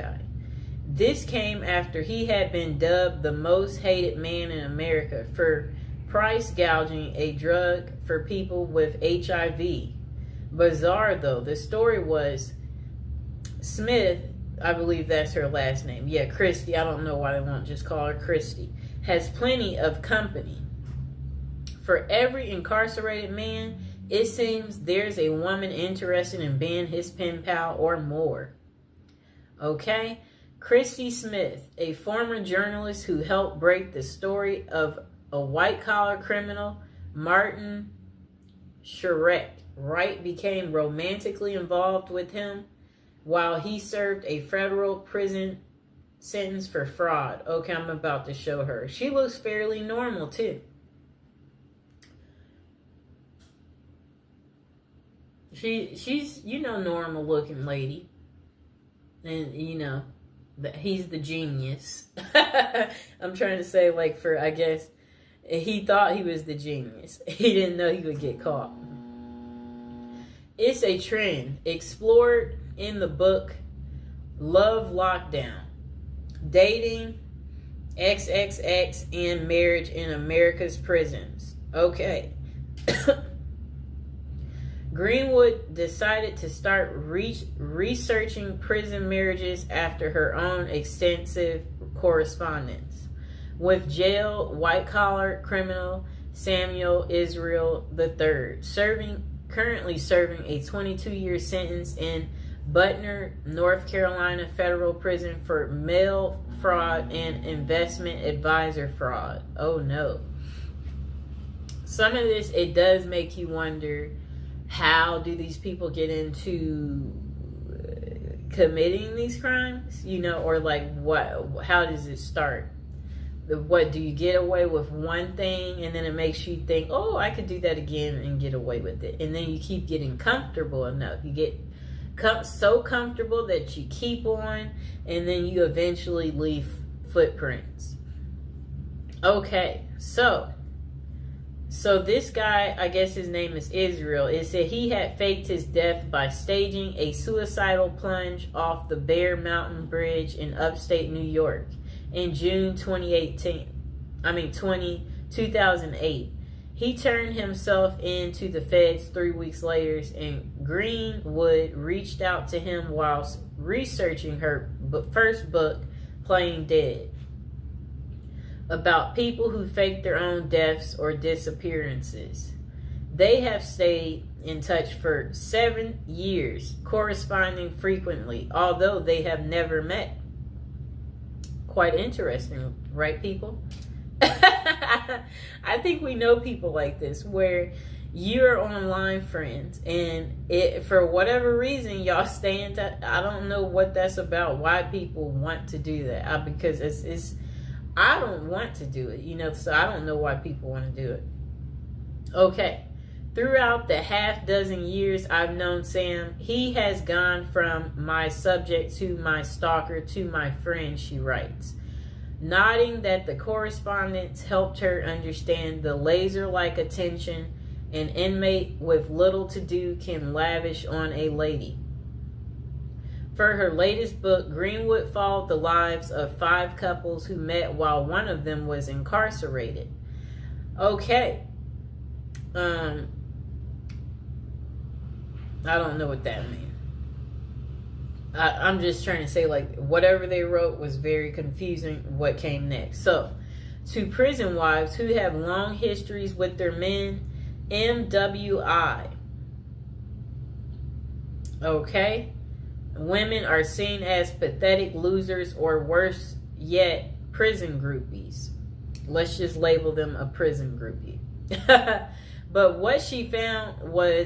guy. This came after he had been dubbed the most hated man in America for price gouging a drug for people with HIV. Bizarre though, the story was Smith, I believe that's her last name. Yeah, Christy. I don't know why they won't just call her Christy. Has plenty of company. For every incarcerated man, it seems there's a woman interested in being his pen pal or more. Okay? Christy Smith, a former journalist who helped break the story of a white-collar criminal, Martin Shkreli, Wright became romantically involved with him while he served a federal prison sentence for fraud. Okay, I'm about to show her. She looks fairly normal, too. She's, normal looking lady. And, he's the genius. I'm trying to say, I guess, he thought he was the genius. He didn't know he would get caught. It's a trend explored in the book Love Lockdown, Dating, XXX, and Marriage in America's Prisons. Okay. Greenwood decided to start researching prison marriages after her own extensive correspondence with jail white-collar criminal Samuel Israel III, currently serving a 22-year sentence in Butner, North Carolina federal prison for mail fraud and investment advisor fraud. Oh no. Some of this, it does make you wonder, how do these people get into committing these crimes? Or how does it start? What, do you get away with one thing and then it makes you think, oh, I could do that again and get away with it. And then you keep getting comfortable enough. You get so comfortable that you keep on, and then you eventually leave footprints. Okay, so this guy, I guess his name is Israel, it said he had faked his death by staging a suicidal plunge off the Bear Mountain Bridge in upstate New York in June 2008. He turned himself in to the feds 3 weeks later, and Greenwood reached out to him whilst researching her first book, Playing Dead, about people who fake their own deaths or disappearances. They have stayed in touch for 7 years, corresponding frequently, although they have never met. Quite interesting, right, people? I think we know people like this, where you're online friends, and for whatever reason, y'all stay in touch. I don't know what that's about, why people want to do that. Because it's I don't want to do it, so I don't know why people want to do it. Okay. Throughout the half dozen years I've known Sam, he has gone from my subject to my stalker to my friend, she writes, nodding that the correspondence helped her understand the laser-like attention an inmate with little to do can lavish on a lady. For her latest book, Greenwood followed the lives of 5 couples who met while one of them was incarcerated. Okay. I don't know what that means. I'm just trying to say, whatever they wrote was very confusing what came next. So, to prison wives who have long histories with their men, MWI. Okay? Women are seen as pathetic losers, or worse yet, prison groupies. Let's just label them a prison groupie. But what she found were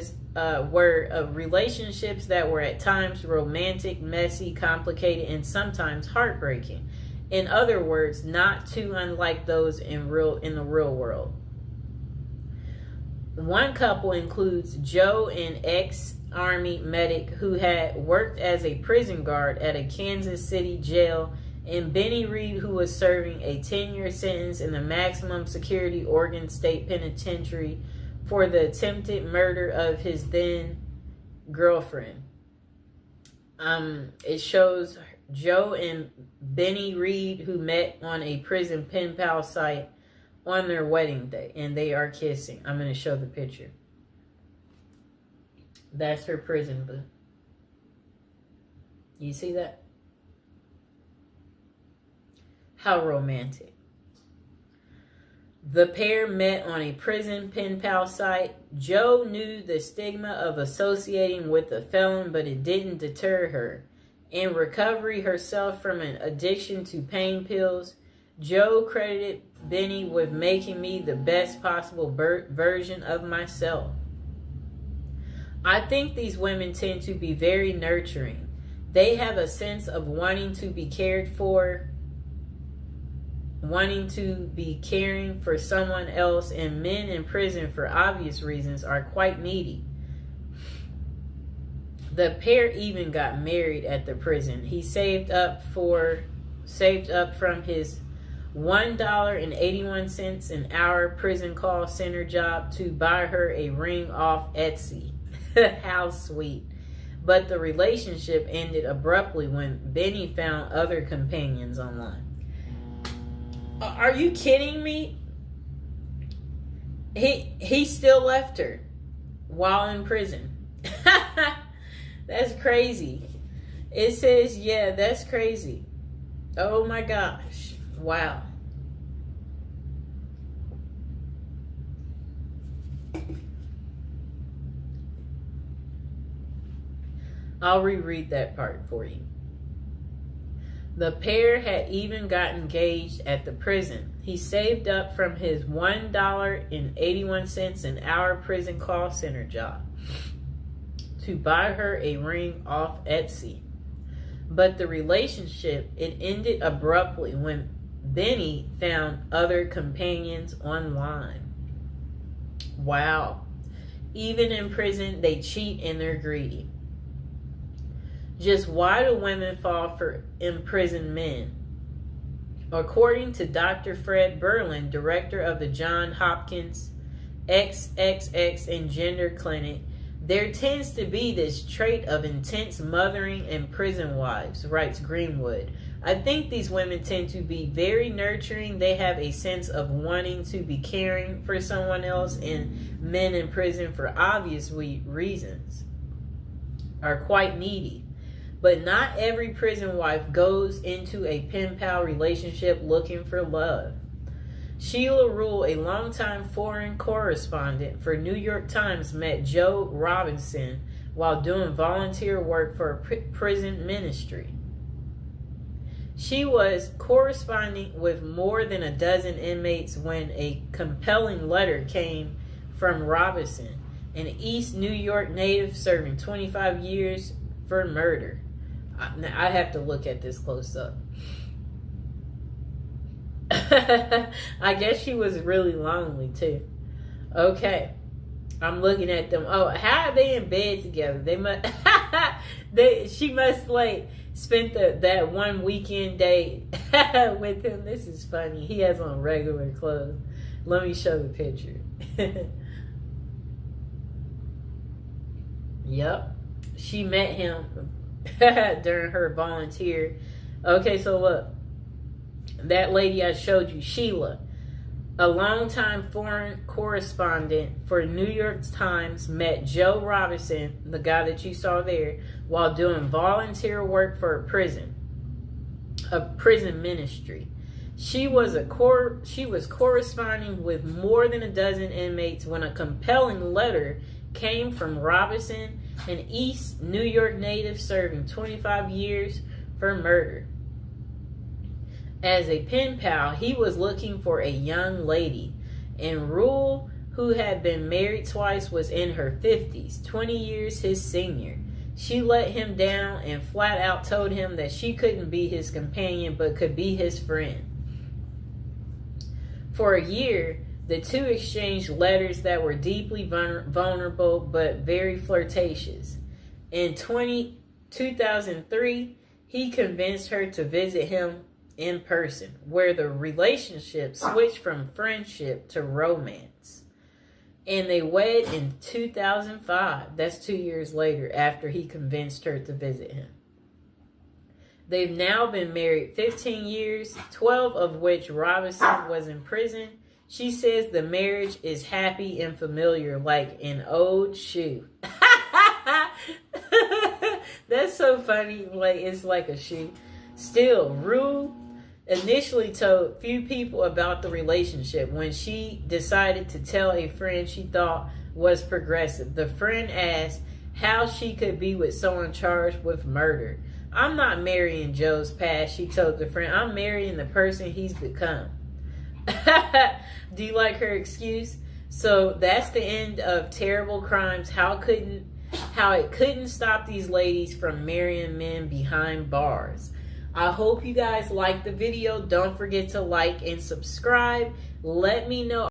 relationships that were at times romantic, messy, complicated, and sometimes heartbreaking. In other words, not too unlike those in the real world. One couple includes Joe, an ex-Army medic who had worked as a prison guard at a Kansas City jail, and Benny Reed, who was serving a 10-year sentence in the maximum security Oregon State Penitentiary for the attempted murder of his then girlfriend. It shows Joe and Benny Reed, who met on a prison pen pal site on their wedding day, and they are kissing. I'm going to show the picture. That's her prison boo. You see that? How romantic. The pair met on a prison pen pal site. Joe knew the stigma of associating with a felon, but it didn't deter her. In recovery herself from an addiction to pain pills, Joe credited Benny with making me the best possible version of myself. I think these women tend to be very nurturing. They have a sense of wanting to be cared for, wanting to be caring for someone else, and men in prison, for obvious reasons, are quite needy. The pair even got married at the prison. He saved up from his $1.81 an hour prison call center job to buy her a ring off Etsy. How sweet. But the relationship ended abruptly when Benny found other companions online. Are you kidding me? He still left her while in prison. That's crazy. It says, yeah, that's crazy. Oh my gosh. Wow. I'll reread that part for you. The pair had even got engaged at the prison. He saved up from his $1.81 an hour prison call center job to buy her a ring off Etsy. But the relationship, it ended abruptly when Benny found other companions online. Wow. Even in prison, they cheat and they're greedy. Just why do women fall for imprisoned men? According to Dr. Fred Berlin, director of the Johns Hopkins XXX and Gender Clinic, there tends to be this trait of intense mothering in prison wives, writes Greenwood. I think these women tend to be very nurturing. They have a sense of wanting to be caring for someone else, and men in prison, for obvious reasons, are quite needy. But not every prison wife goes into a pen pal relationship looking for love. Sheila Rule, a longtime foreign correspondent for New York Times, met Joe Robinson while doing volunteer work for a prison ministry. She was corresponding with more than a dozen inmates when a compelling letter came from Robinson, an East New York native serving 25 years for murder. Now, I have to look at this close up. I guess she was really lonely too. Okay, I'm looking at them. Oh, how are they in bed together? They must. She must spent that one weekend day with him. This is funny. He has on regular clothes. Let me show the picture. Yep, she met him during her volunteer. Okay, so look, that lady I showed you, Sheila, a longtime foreign correspondent for New York Times, met Joe Robinson, the guy that you saw there, while doing volunteer work for a prison ministry. She was corresponding with more than a dozen inmates when a compelling letter came from Robinson, an East New York native serving 25 years for murder. As a pen pal, he was looking for a young lady, and Rule, who had been married twice, was in her 50s, 20 years his senior. She let him down and flat out told him that she couldn't be his companion but could be his friend. For a year, the two exchanged letters that were deeply vulnerable but very flirtatious. In 2003, he convinced her to visit him in person, where the relationship switched from friendship to romance. And they wed in 2005. That's 2 years later, after he convinced her to visit him. They've now been married 15 years, 12 of which Robinson was in prison. She says the marriage is happy and familiar, like an old shoe. That's so funny. Like, it's like a shoe. Still, Rue initially told few people about the relationship. When she decided to tell a friend she thought was progressive, the friend asked how she could be with someone charged with murder. I'm not marrying Joe's past, she told the friend. I'm marrying the person he's become. Do you like her excuse? So that's the end of Terrible Crimes. How it couldn't stop these ladies from marrying men behind bars. I hope you guys liked the video. Don't forget to like and subscribe. Let me know